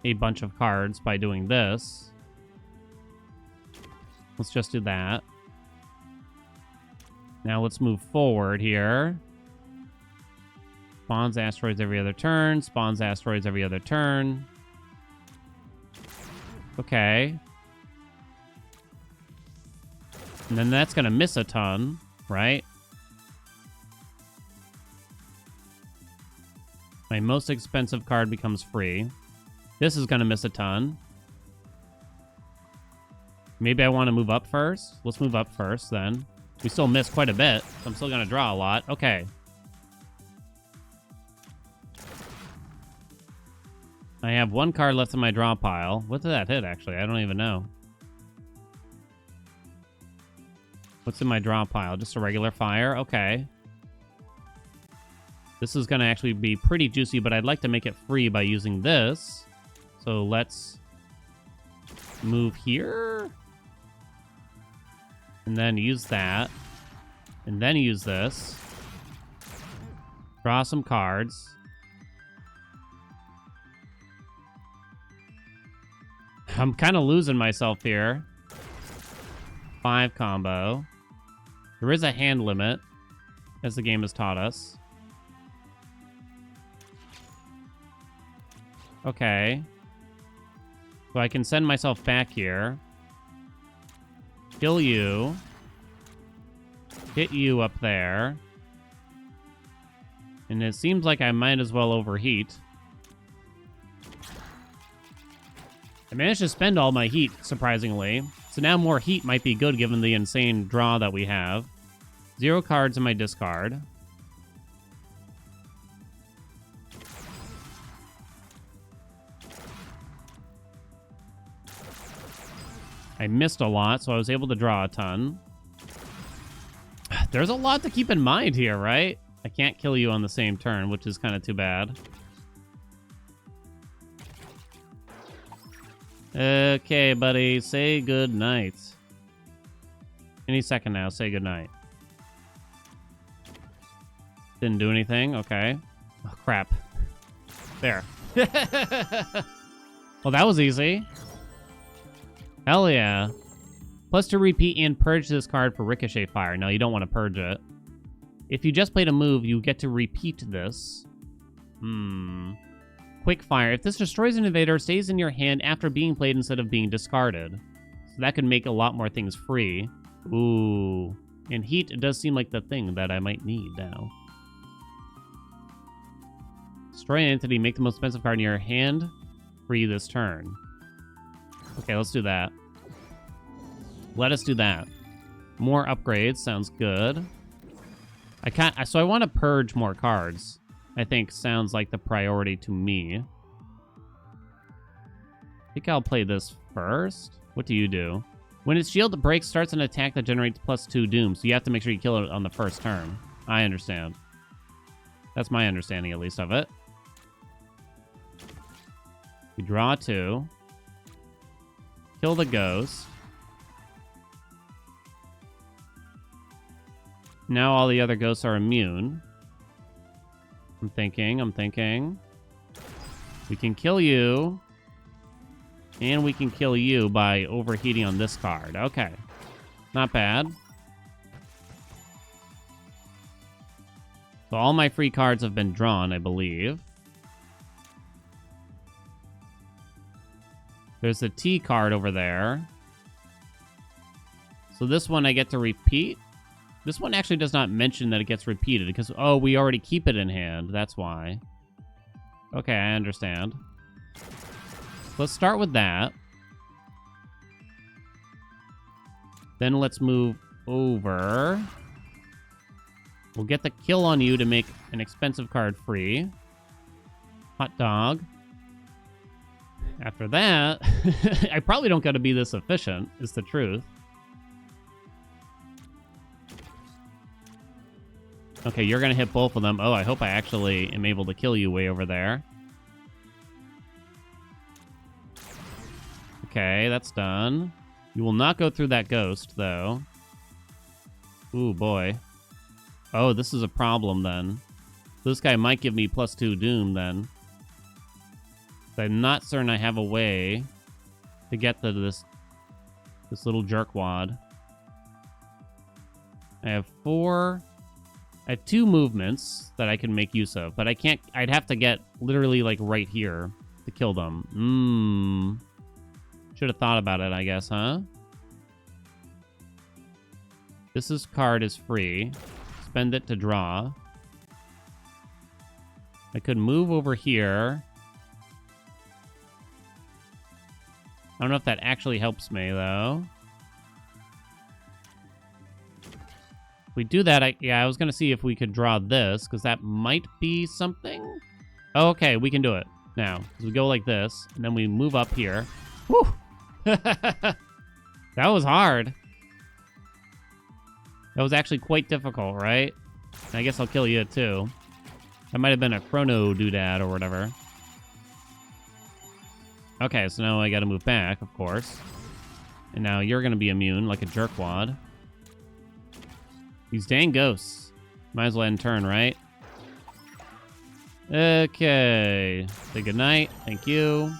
a bunch of cards by doing this. Let's just do that. Now let's move forward here. Spawns asteroids every other turn. Spawns asteroids every other turn. Okay. And then that's going to miss a ton, right? My most expensive card becomes free. This is going to miss a ton. Maybe I want to move up first. Let's move up first, then. We still miss quite a bit, so I'm still going to draw a lot. Okay. I have 1 card left in my draw pile. What did that hit, actually? I don't even know. What's in my draw pile? Just a regular fire? Okay. This is going to actually be pretty juicy, but I'd like to make it free by using this. So let's move here. And then use that. And then use this. Draw some cards. I'm kind of losing myself here. 5 combo. There is a hand limit, as the game has taught us. Okay. So I can send myself back here. Kill you. Hit you up there. And it seems like I might as well overheat. I managed to spend all my heat, surprisingly. So now more heat might be good given the insane draw that we have. 0 cards in my discard. I missed a lot, so I was able to draw a ton. There's a lot to keep in mind here, right? I can't kill you on the same turn, which is kind of too bad. Okay, buddy, say good night. Any second now, say good night. Didn't do anything, okay. Oh, crap. There. Well, that was easy. Hell yeah. Plus to repeat and purge this card for Ricochet Fire. No, you don't want to purge it. If you just played a move, you get to repeat this. Quick Fire. If this destroys an invader, it stays in your hand after being played instead of being discarded. So that could make a lot more things free. Ooh. And Heat does seem like the thing that I might need now. Destroy an entity, make the most expensive card in your hand free this turn. Okay, let's do that. Let us do that. More upgrades, sounds good. So I want to purge more cards. I think sounds like the priority to me. I think I'll play this first. What do you do? When its shield breaks, starts an attack that generates +2 doom, so you have to make sure you kill it on the first turn. I understand. That's my understanding, at least, of it. We draw 2. Kill the ghost. Now all the other ghosts are immune. I'm thinking. We can kill you. And we can kill you by overheating on this card. Okay. Not bad. So all my free cards have been drawn, I believe. There's a T card over there. So this one I get to repeat. This one actually does not mention that it gets repeated because, oh, we already keep it in hand. That's why. Okay, I understand. Let's start with that. Then let's move over. We'll get the kill on you to make an expensive card free. Hot dog. After that, I probably don't got to be this efficient, is the truth. Okay, you're going to hit both of them. Oh, I hope I actually am able to kill you way over there. Okay, that's done. You will not go through that ghost, though. Ooh, boy. Oh, this is a problem, then. This guy might give me +2 doom, then. I'm not certain I have a way to get to this little jerkwad. I have 2 movements that I can make use of, but I can't. I'd have to get literally like right here to kill them. Should have thought about it, I guess, huh? This card is free. Spend it to draw. I could move over here. I don't know if that actually helps me, though. If we do that, I was going to see if we could draw this, because that might be something. Oh, okay, we can do it now. So we go like this, and then we move up here. Whew! That was hard. That was actually quite difficult, right? And I guess I'll kill you, too. That might have been a chrono doodad or whatever. Okay, so now I gotta move back, of course. And now you're gonna be immune, like a jerkwad. These dang ghosts. Might as well end turn, right? Okay. Say goodnight. Thank you.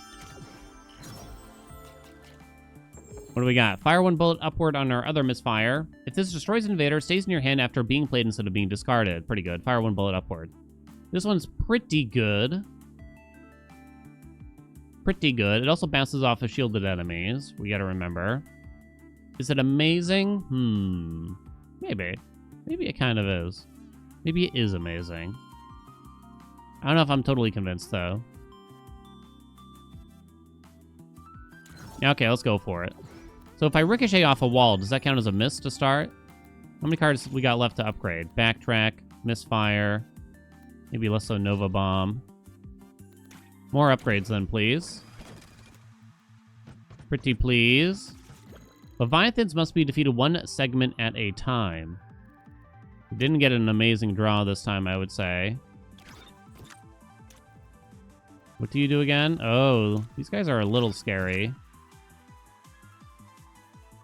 What do we got? Fire 1 bullet upward on our other misfire. If this destroys an invader, it stays in your hand after being played instead of being discarded. Pretty good. Fire 1 bullet upward. This one's pretty good. Pretty good. It also bounces off of shielded enemies. We gotta remember. Is it amazing? Maybe. Maybe it kind of is. Maybe it is amazing. I don't know if I'm totally convinced, though. Yeah, okay, let's go for it. So if I ricochet off a wall, does that count as a miss to start? How many cards we got left to upgrade? Backtrack, misfire, maybe less so Nova Bomb. More upgrades then, please. Pretty please. Leviathans must be defeated one segment at a time. Didn't get an amazing draw this time, I would say. What do you do again? Oh, these guys are a little scary.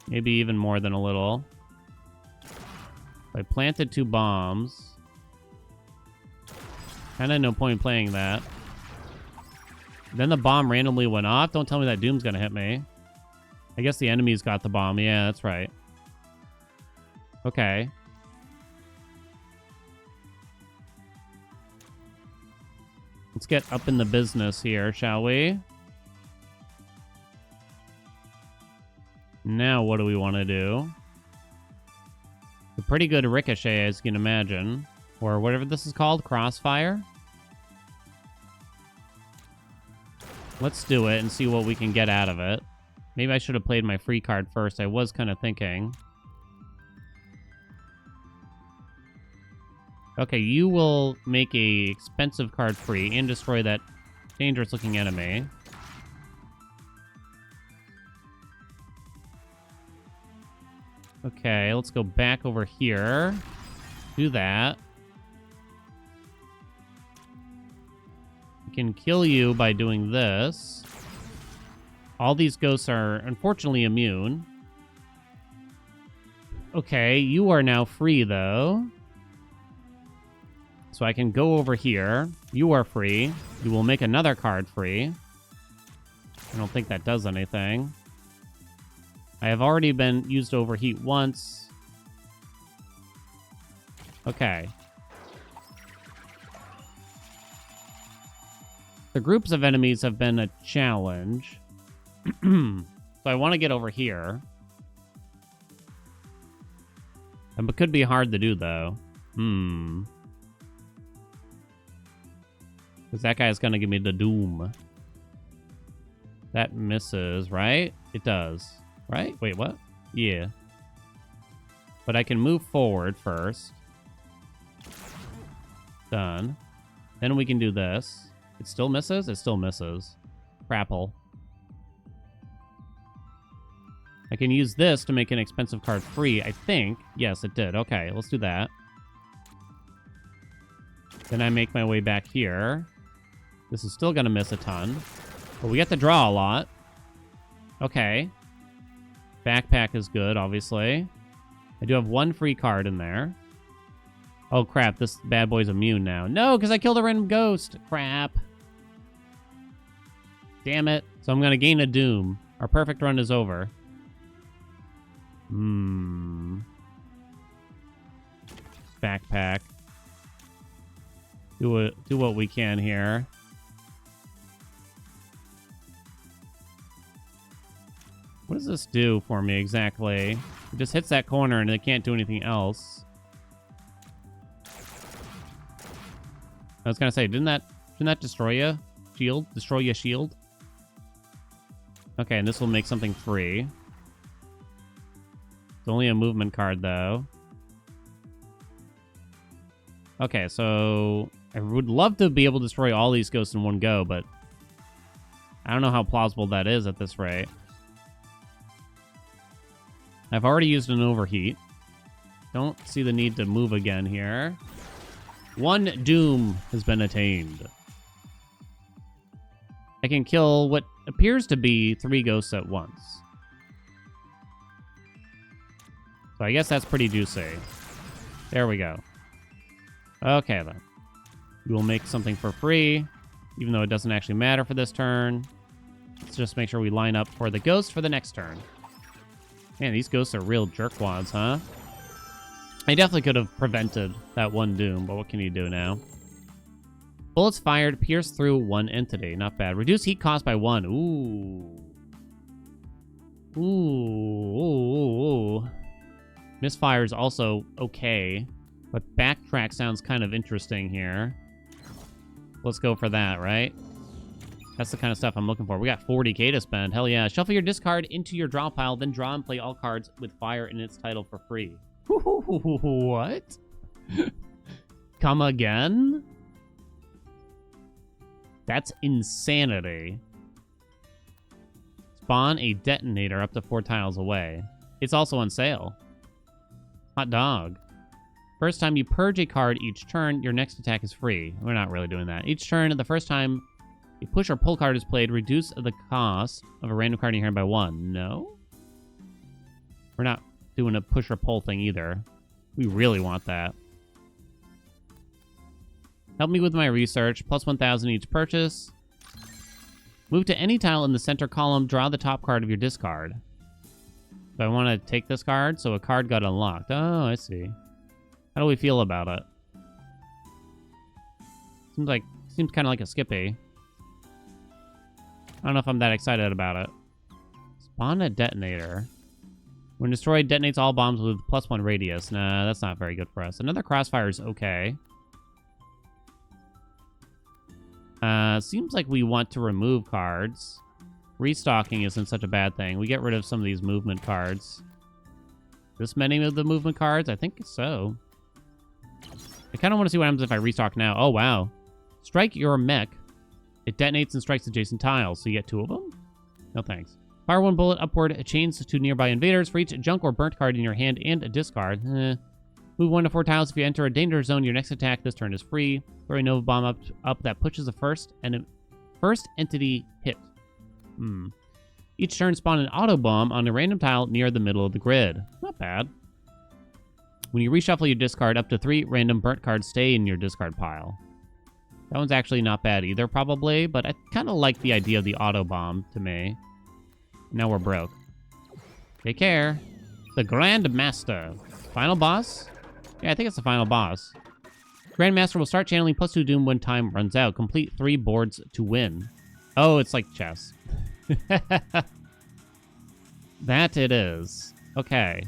Maybe even more than a little. I planted 2 bombs. Kinda no point playing that. Then the bomb randomly went off. Don't tell me that Doom's gonna hit me. I guess the enemy's got the bomb. Yeah, that's right. Okay. Let's get up in the business here, shall we? Now, what do we want to do? A pretty good ricochet, as you can imagine. Or whatever this is called, crossfire. Let's do it and see what we can get out of it. Maybe I should have played my free card first. I was kind of thinking. Okay, you will make a expensive card free and destroy that dangerous looking enemy. Okay, let's go back over here. Do that. We can kill you by doing this. All these ghosts are unfortunately immune. Okay, you are now free though. So I can go over here. You are free. You will make another card free. I don't think that does anything. I have already been used to overheat once. Okay. The groups of enemies have been a challenge. So I want to get over here. It could be hard to do, though. Because that guy's going to give me the Doom. That misses, right? It does. Right? Wait, what? Yeah. But I can move forward first. Done. Then we can do this. It still misses? It still misses. Crapple. I can use this to make an expensive card free, I think. Yes, it did. Okay, let's do that. Then I make my way back here. This is still going to miss a ton. But we get to draw a lot. Okay. Backpack is good, obviously. I do have one free card in there. Oh, crap. This bad boy's immune now. No, because I killed a random ghost. Crap. Damn it. So I'm going to gain a Doom. Our perfect run is over. Backpack. Do what we can here. What does this do for me exactly? It just hits that corner and it can't do anything else. I was gonna say, didn't that destroy you? Shield? Destroy your shield? Okay, and this will make something free. It's only a movement card, though. Okay, so I would love to be able to destroy all these ghosts in one go, but I don't know how plausible that is at this rate. I've already used an overheat. Don't see the need to move again here. One Doom has been attained. I can kill what appears to be 3 ghosts at once. So I guess that's pretty juicy. There we go. Okay, then. We will make something for free, even though it doesn't actually matter for this turn. Let's just make sure we line up for the ghost for the next turn. Man, these ghosts are real jerkwads, huh? I definitely could have prevented that one Doom, but what can you do now? Bullets fired pierce through one entity. Not bad. Reduce heat cost by 1. Ooh. Ooh. Misfire is also okay, but backtrack sounds kind of interesting here. Let's go for that, right? That's the kind of stuff I'm looking for. We got 40k to spend. Hell yeah. Shuffle your discard into your draw pile, then draw and play all cards with fire in its title for free. What? Come again? That's insanity. Spawn a detonator up to 4 tiles away. It's also on sale. Hot dog. First time you purge a card each turn, your next attack is free. We're not really doing that. Each turn, the first time a push or pull card is played, reduce the cost of a random card in your hand by 1. No? We're not doing a push or pull thing either. We really want that. Help me with my research. Plus 1,000 each purchase. Move to any tile in the center column. Draw the top card of your discard. So I want to take this card, so a card got unlocked. Oh, I see. How do we feel about it? Seems kind of like a Skippy. I don't know if I'm that excited about it. Spawn a detonator. When destroyed, detonates all bombs with +1 radius. Nah, that's not very good for us. Another crossfire is okay. Seems like we want to remove cards. Restocking isn't such a bad thing. We get rid of some of these movement cards. This many of the movement cards? I think so. I kind of want to see what happens if I restock now. Oh, wow. Strike your mech. It detonates and strikes adjacent tiles, so you get 2 of them? No thanks. Fire 1 bullet upward, chains to nearby invaders for each junk or burnt card in your hand and a discard. Move 1 to 4 tiles if you enter a danger zone. Your next attack this turn is free. Throw a Nova Bomb up that pushes the first entity hit. Each turn spawn an auto bomb on a random tile near the middle of the grid. Not bad. When you reshuffle your discard, up to 3 random burnt cards stay in your discard pile. That one's actually not bad either, probably, but I kind of like the idea of the auto bomb to me. Now we're broke. Take care. The Grandmaster. Final boss? Yeah, I think it's the final boss. Grandmaster will start channeling +2 Doom when time runs out. Complete 3 boards to win. Oh, it's like chess. That it is. Okay.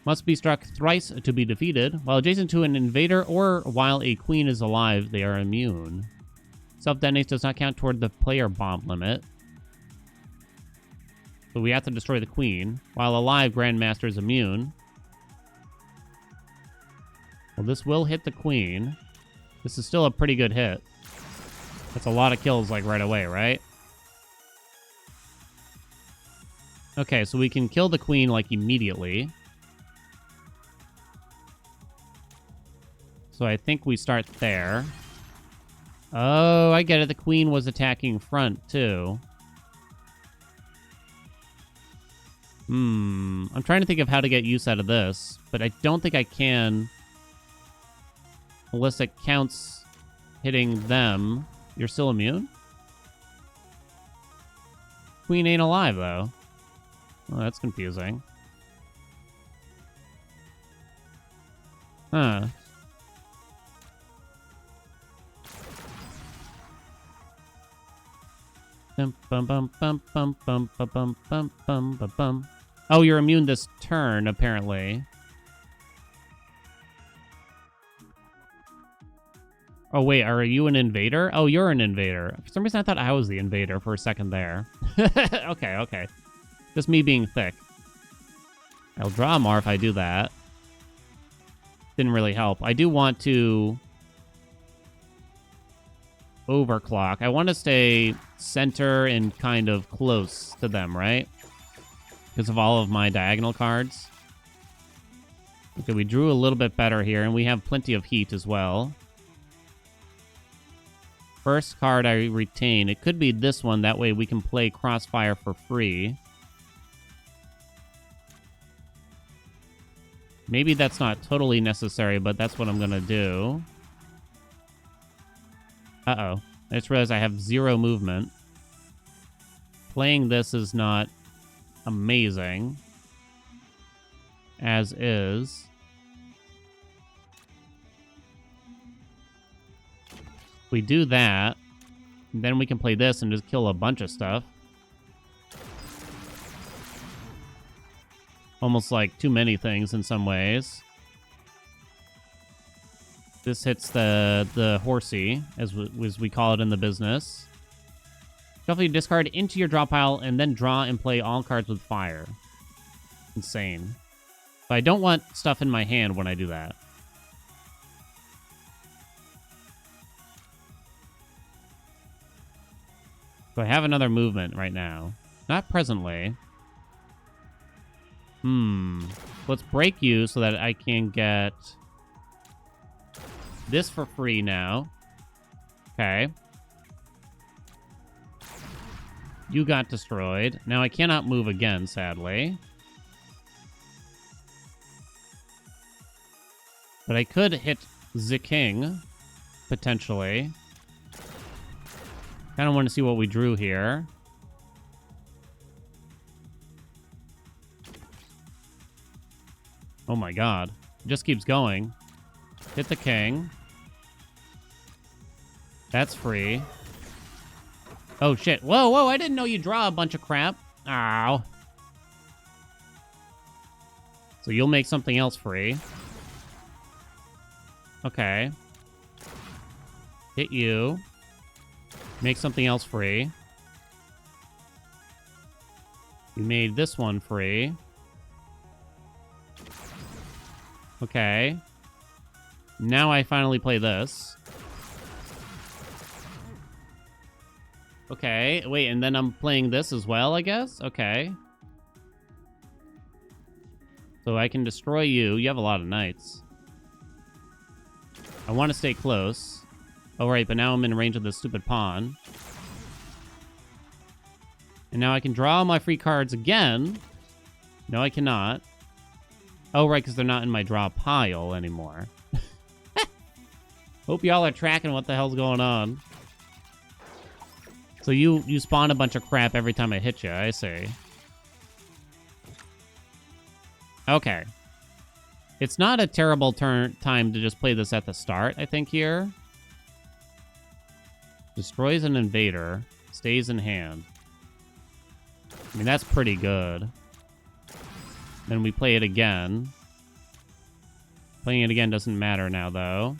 Must be struck thrice to be defeated. While adjacent to an invader or while a queen is alive, they are immune. Self-detonates does not count toward the player bomb limit. So we have to destroy the queen. While alive, Grandmaster is immune. Well, this will hit the queen. This is still a pretty good hit. That's a lot of kills, like, right away, right? Okay, so we can kill the queen, like, immediately. So I think we start there. Oh, I get it. The queen was attacking front, too. I'm trying to think of how to get use out of this, but I don't think I can. Unless it counts hitting them. You're still immune? Queen ain't alive, though. Oh, that's confusing. Huh. Oh, you're immune this turn, apparently. Oh, wait, are you an invader? Oh, you're an invader. For some reason, I thought I was the invader for a second there. Okay. Just me being thick. I'll draw more if I do that. Didn't really help. I do want to overclock. I want to stay center and kind of close to them, right? Because of all of my diagonal cards. Okay, we drew a little bit better here, and we have plenty of heat as well. First card I retain. It could be this one. That way we can play Crossfire for free. Maybe that's not totally necessary, but that's what I'm going to do. Uh-oh. I just realized I have 0 movement. Playing this is not amazing. As is. We do that, then we can play this and just kill a bunch of stuff. Almost like too many things in some ways. This hits the horsey, as we call it in the business. Shuffle your discard into your draw pile and then draw and play all cards with fire. Insane. But I don't want stuff in my hand when I do that. So I have another movement right now. Not presently. Let's break you so that I can get this for free now. Okay. You got destroyed. Now I cannot move again, sadly. But I could hit the king, potentially. Kind of want to see what we drew here. Oh my god. It just keeps going. Hit the king. That's free. Oh shit. Whoa, whoa, I didn't know you draw a bunch of crap. Ow. So you'll make something else free. Okay. Hit you. Make something else free. You made this one free. Okay. Now I finally play this. Okay, wait, and then I'm playing this as well, I guess? Okay. So I can destroy you. You have a lot of knights. I want to stay close. Oh, right, but now I'm in range of this stupid pawn. And now I can draw my free cards again. No, I cannot. Oh, right, because they're not in my draw pile anymore. Hope y'all are tracking what the hell's going on. So you spawn a bunch of crap every time I hit you, I see. Okay. It's not a terrible time to just play this at the start, I think, here. Destroys an invader. Stays in hand. I mean, that's pretty good. Then we play it again. Playing it again doesn't matter now, though.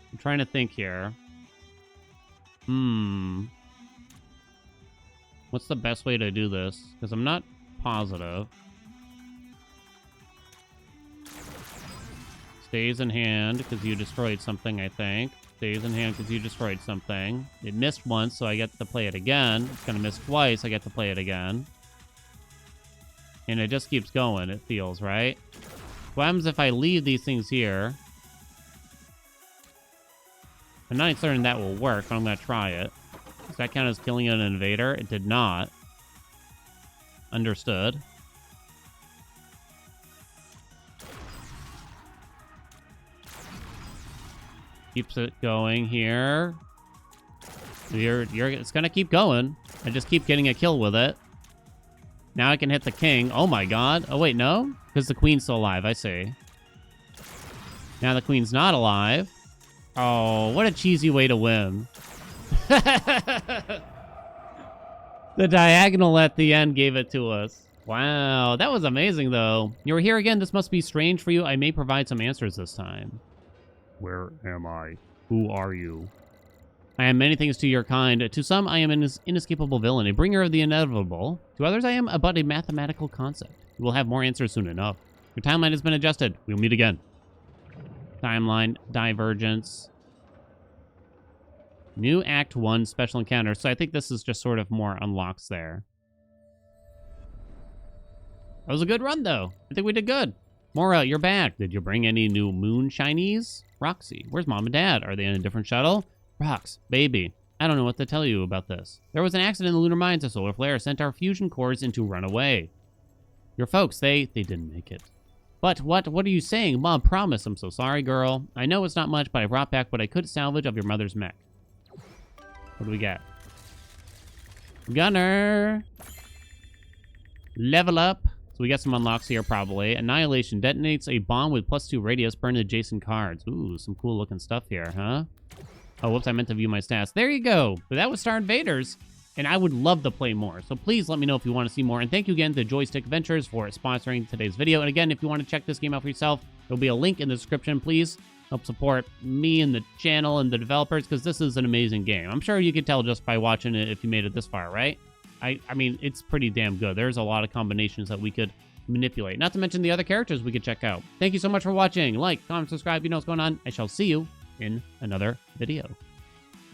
I'm trying to think here. What's the best way to do this? Because I'm not positive. Stays in hand because you destroyed something, I think. Stays in hand because you destroyed something. It missed once, so I get to play it again. It's going to miss twice, I get to play it again. And it just keeps going, it feels, right? What happens if I leave these things here? I'm not certain that will work, but I'm going to try it. Does that count as killing an invader? It did not. Understood. Keeps it going here. It's going to keep going. I just keep getting a kill with it. Now I can hit the king. Oh my god. Oh wait, no? Because the queen's still alive, I see. Now the queen's not alive. Oh, what a cheesy way to win. The diagonal at the end gave it to us. Wow, that was amazing, though. You're here again. This must be strange for you. I may provide some answers this time. Where am I? Who are you? I am many things to your kind. To some, I am an inescapable villain, a bringer of the inevitable. To others, I am but a mathematical concept. You will have more answers soon enough. Your timeline has been adjusted. We'll meet again. Timeline, divergence. New Act 1 special encounter. So I think this is just sort of more unlocks there. That was a good run, though. I think we did good. Mora, you're back. Did you bring any new moon shinies? Roxy, where's Mom and Dad? Are they in a different shuttle? Rox, baby, I don't know what to tell you about this. There was an accident in the lunar mines. A solar flare sent our fusion cores into runaway. Your folks, they didn't make it. But what are you saying? Mom, promise. I'm so sorry, girl. I know it's not much, but I brought back what I could salvage of your mother's mech. What do we got? Gunner. Level up. So we got some unlocks here, probably. Annihilation detonates a bomb with +2 radius, burn adjacent cards. Ooh, some cool looking stuff here, huh? Oh, whoops, I meant to view my stats. There you go. But that was Starvaders, and I would love to play more. So please let me know if you want to see more. And thank you again to Joystick Ventures for sponsoring today's video. And again, if you want to check this game out for yourself, there'll be a link in the description. Please help support me and the channel and the developers, because this is an amazing game. I'm sure you could tell just by watching it if you made it this far, right? I mean, it's pretty damn good. There's a lot of combinations that we could manipulate, not to mention the other characters we could check out. Thank you so much for watching. Like, comment, subscribe, you know what's going on. I shall see you in another video.